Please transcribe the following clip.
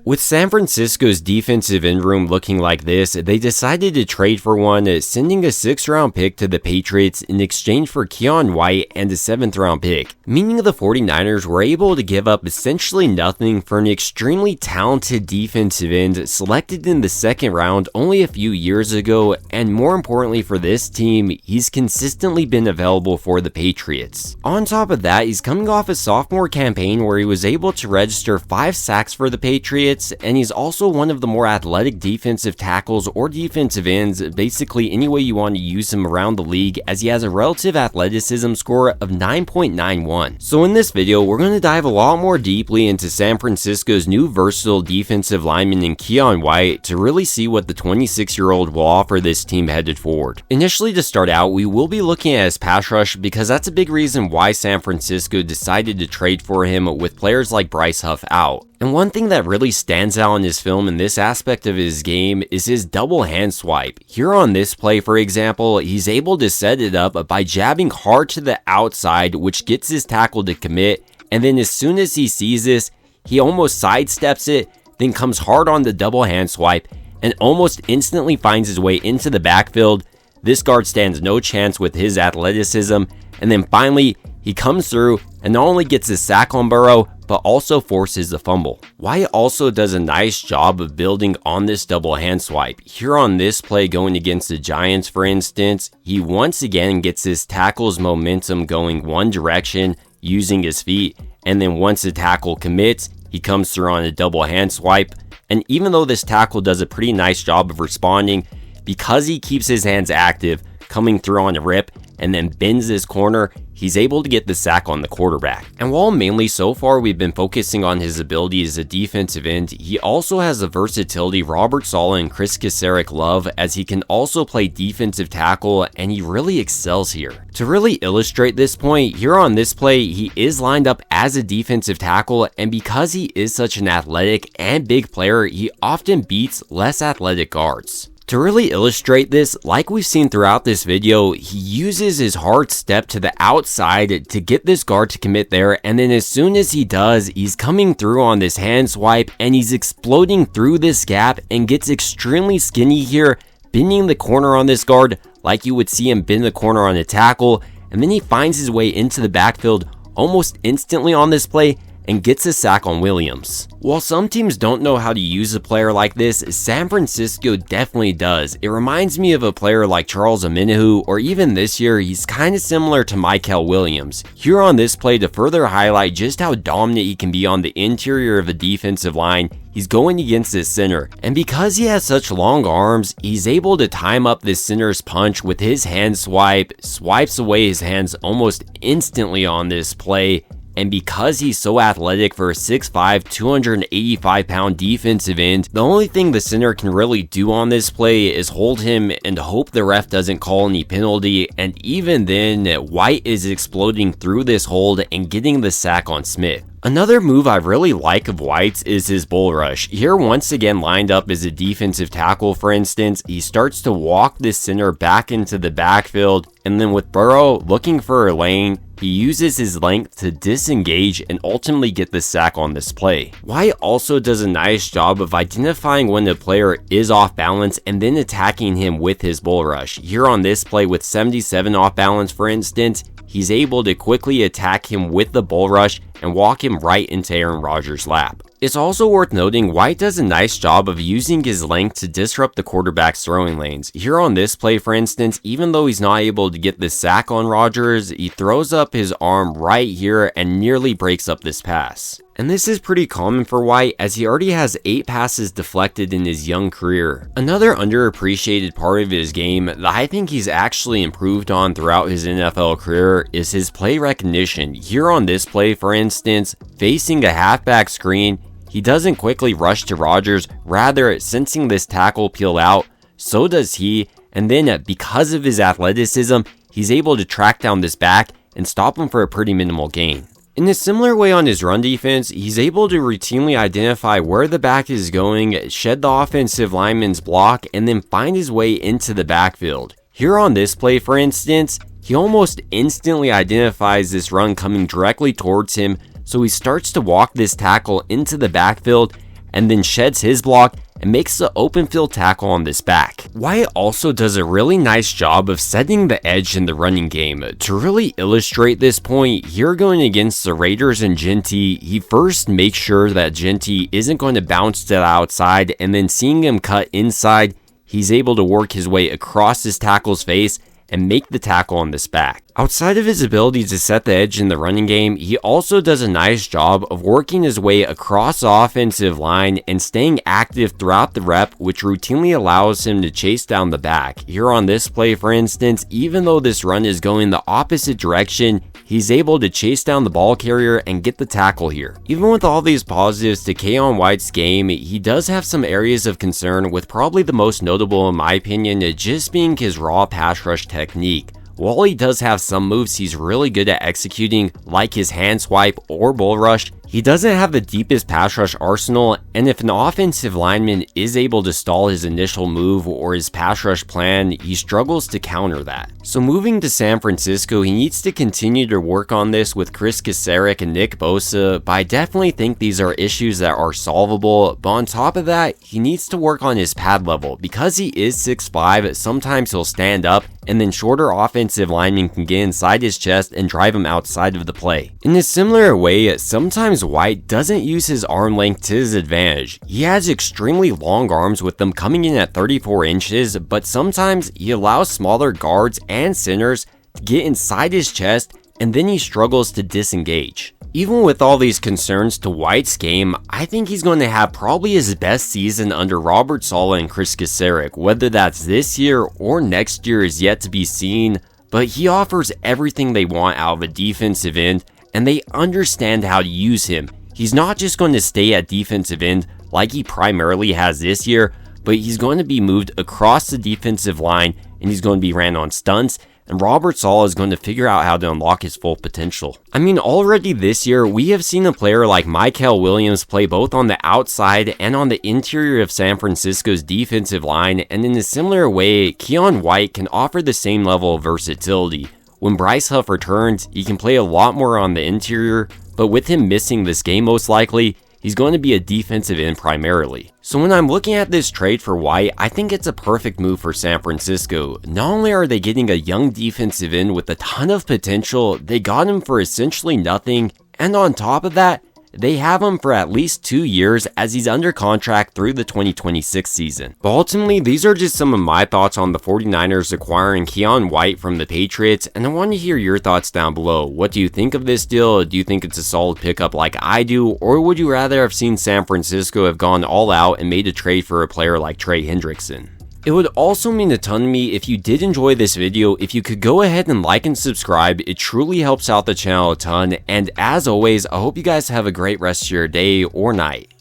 With San Francisco's defensive end room looking like this, they decided to trade for one, sending a 6th-round pick to the Patriots in exchange for Keion White and a 7th-round pick, meaning the 49ers were able to give up essentially nothing for an extremely talented defensive end selected in the 2nd round only a few years ago, and more importantly for this team, he's consistently been available for the Patriots. On top of that, he's coming off a sophomore campaign where he was able to register 5 sacks for the Patriots, and he's also one of the more athletic defensive tackles or defensive ends, basically any way you want to use him around the league, as he has a relative athleticism score of 9.91. So in this video, we're going to dive a lot more deeply into San Francisco's new versatile defensive lineman in Keion White to really see what the 26-year-old will offer this team headed forward. Initially, to start out, we will be looking at his pass rush because that's a big reason why San Francisco decided to trade for him with players like Bryce Huff out. And one thing that really stands out in his film in this aspect of his game is his double hand swipe. Here on this play, for example, he's able to set it up by jabbing hard to the outside, which gets his tackle to commit, and then as soon as he sees this, he almost sidesteps it, then comes hard on the double hand swipe, and almost instantly finds his way into the backfield. This guard stands no chance with his athleticism, and then finally, he comes through and not only gets a sack on Burrow, but also forces a fumble. White also does a nice job of building on this double hand swipe. Here on this play going against the Giants, for instance, he once again gets his tackle's momentum going one direction using his feet, and then once the tackle commits, he comes through on a double hand swipe. And even though this tackle does a pretty nice job of responding, because he keeps his hands active, coming through on a rip, and then bends his corner, he's able to get the sack on the quarterback. And while mainly so far we've been focusing on his ability as a defensive end, he also has the versatility Robert Saleh and Chris Kasarik love, as he can also play defensive tackle, and he really excels here. To really illustrate this point, here on this play, he is lined up as a defensive tackle, and because he is such an athletic and big player, he often beats less athletic guards. To really illustrate this, like we've seen throughout this video, he uses his hard step to the outside to get this guard to commit there, and then as soon as he does, he's coming through on this hand swipe, and he's exploding through this gap and gets extremely skinny here, bending the corner on this guard like you would see him bend the corner on a tackle, and then he finds his way into the backfield almost instantly on this play and gets a sack on Williams. While some teams don't know how to use a player like this, San Francisco definitely does. It reminds me of a player like Charles Omenihu, or even this year, he's kind of similar to Mykel Williams. Here on this play, to further highlight just how dominant he can be on the interior of a defensive line, he's going against this center, and because he has such long arms, he's able to time up this center's punch with his hand swipe, swipes away his hands almost instantly on this play. And because he's so athletic for a 6'5", 285-pound defensive end, the only thing the center can really do on this play is hold him and hope the ref doesn't call any penalty, and even then, White is exploding through this hold and getting the sack on Smith. Another move I really like of White's is his bull rush. Here, once again lined up as a defensive tackle, for instance, he starts to walk this center back into the backfield, and then with Burrow looking for a lane, he uses his length to disengage and ultimately get the sack on this play. White also does a nice job of identifying when the player is off balance and then attacking him with his bull rush. Here on this play with 77 off balance, for instance, he's able to quickly attack him with the bull rush and walk him right into Aaron Rodgers' lap. It's also worth noting White does a nice job of using his length to disrupt the quarterback's throwing lanes. Here on this play, for instance, even though he's not able to get the sack on Rodgers, he throws up his arm right here and nearly breaks up this pass. And this is pretty common for White, as he already has 8 passes deflected in his young career. Another underappreciated part of his game that I think he's actually improved on throughout his NFL career is his play recognition. Here on this play, for instance, facing a halfback screen, he doesn't quickly rush to Rodgers, rather sensing this tackle peel out, so does he, and then because of his athleticism, he's able to track down this back and stop him for a pretty minimal gain. In a similar way on his run defense, he's able to routinely identify where the back is going, shed the offensive lineman's block, and then find his way into the backfield. Here on this play, for instance, he almost instantly identifies this run coming directly towards him, so he starts to walk this tackle into the backfield, and then sheds his block and makes the open field tackle on this back. White also does a really nice job of setting the edge in the running game. To really illustrate this point, here going against the Raiders and Genty, he first makes sure that Genty isn't going to bounce to the outside, and then seeing him cut inside, he's able to work his way across his tackle's face and make the tackle on this back. Outside of his ability to set the edge in the running game, he also does a nice job of working his way across the offensive line and staying active throughout the rep, which routinely allows him to chase down the back. Here on this play, for instance, even though this run is going the opposite direction, he's able to chase down the ball carrier and get the tackle here. Even with all these positives to Keion White's game, he does have some areas of concern, with probably the most notable in my opinion just being his raw pass rush technique. While he does have some moves he's really good at executing, like his hand swipe or bull rush, he doesn't have the deepest pass rush arsenal, and if an offensive lineman is able to stall his initial move or his pass rush plan, he struggles to counter that. So moving to San Francisco, he needs to continue to work on this with Kris Kocurek and Nick Bosa, but I definitely think these are issues that are solvable. But on top of that, he needs to work on his pad level. Because he is 6'5", sometimes he'll stand up, and then shorter offensive linemen can get inside his chest and drive him outside of the play. In a similar way, sometimes White doesn't use his arm length to his advantage. He has extremely long arms with them coming in at 34 inches, but sometimes he allows smaller guards and centers to get inside his chest, and then he struggles to disengage. Even with all these concerns to White's game, I think he's going to have probably his best season under Robert Saleh and Kris Kocurek. Whether that's this year or next year is yet to be seen, but he offers everything they want out of a defensive end, and they understand how to use him. He's not just going to stay at defensive end like he primarily has this year, but he's going to be moved across the defensive line, and he's going to be ran on stunts, and Robert Saleh is going to figure out how to unlock his full potential. I mean, already this year, we have seen a player like Mykel Williams play both on the outside and on the interior of San Francisco's defensive line, and in a similar way, Keion White can offer the same level of versatility. When Bryce Huff returns, he can play a lot more on the interior, but with him missing this game most likely, he's going to be a defensive end primarily. So when I'm looking at this trade for White, I think it's a perfect move for San Francisco. Not only are they getting a young defensive end with a ton of potential, they got him for essentially nothing, and on top of that, they have him for at least 2 years as he's under contract through the 2026 season. But ultimately, these are just some of my thoughts on the 49ers acquiring Keion White from the Patriots, and I want to hear your thoughts down below. What do you think of this deal? Do you think it's a solid pickup like I do, or would you rather have seen San Francisco have gone all out and made a trade for a player like Trey Hendrickson? It would also mean a ton to me if you did enjoy this video, if you could go ahead and like and subscribe. It truly helps out the channel a ton, and as always, I hope you guys have a great rest of your day or night.